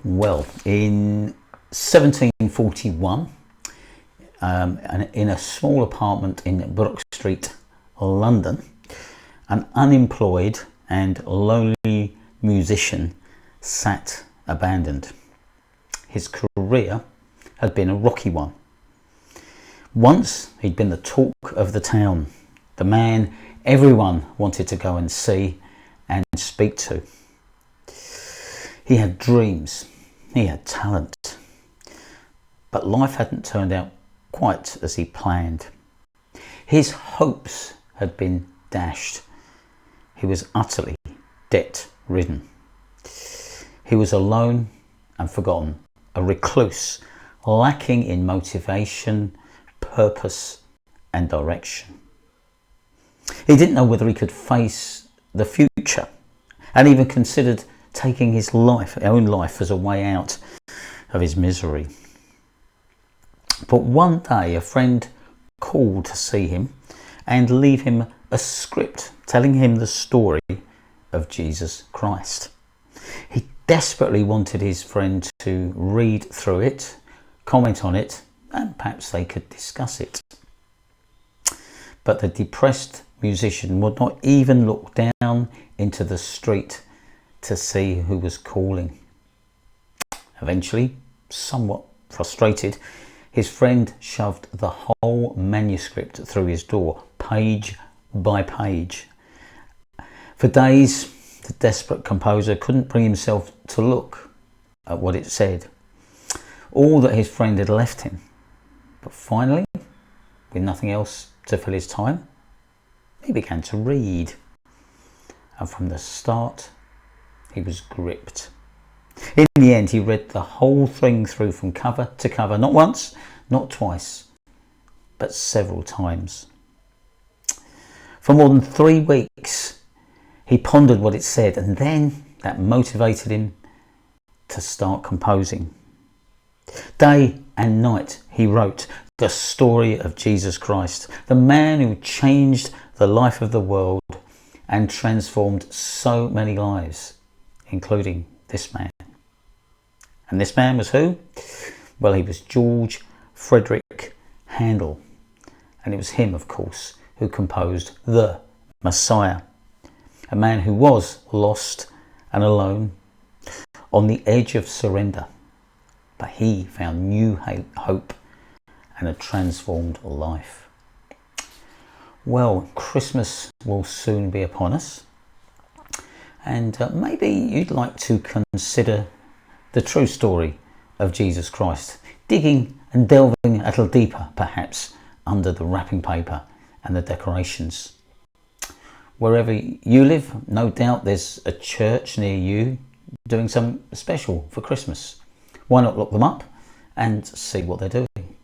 Well, in 1741, in a small apartment in Brook Street, London, an unemployed and lonely musician sat abandoned. His career had been a rocky one. Once he'd been the talk of the town, the man everyone wanted to go and see and speak to. He had dreams, he had talent, but life hadn't turned out quite as he planned. His hopes had been dashed. He was utterly debt-ridden. He was alone and forgotten, a recluse, lacking in motivation, purpose and direction. He didn't know whether he could face the future, and even considered taking his own life as a way out of his misery. But one day a friend called to see him and leave him a script telling him the story of Jesus Christ. He desperately wanted his friend to read through it, comment on it, and perhaps they could discuss it. But the depressed musician would not even look down into the street to see who was calling. Eventually, somewhat frustrated, his friend shoved the whole manuscript through his door, page by page. For days, the desperate composer couldn't bring himself to look at what it said, all that his friend had left him. But finally, with nothing else to fill his time, he began to read. And from the start, he was gripped. In the end, he read the whole thing through from cover to cover, not once, not twice, but several times. For more than 3 weeks, he pondered what it said, and then that motivated him to start composing. Day and night he wrote the story of Jesus Christ, the man who changed the life of the world and transformed so many lives, including this man. And this man was who? Well, he was George Frederick Handel, and it was him, of course, who composed the Messiah, a man who was lost and alone, on the edge of surrender, but he found new hope and a transformed life. Well, Christmas will soon be upon us, and maybe you'd like to consider the true story of Jesus Christ, digging and delving a little deeper, perhaps, under the wrapping paper and the decorations. Wherever you live, no doubt there's a church near you doing something special for Christmas. Why not look them up and see what they're doing?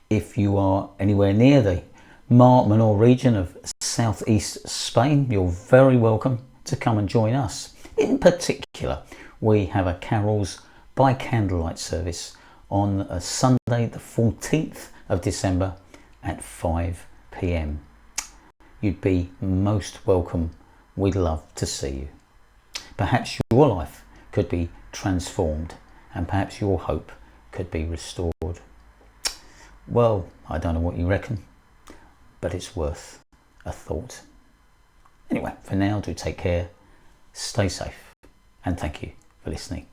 If you are anywhere near the Mar Menor region of southeast Spain, you're very welcome to come and join us. In particular, we have a carols by candlelight service on a Sunday the 14th of December at 5 p.m. You'd be most welcome. We'd love to see you. Perhaps your life could be transformed, and perhaps your hope could be restored. Well, I don't know what you reckon, but it's worth a thought. Anyway, for now, do take care, stay safe, and thank you for listening.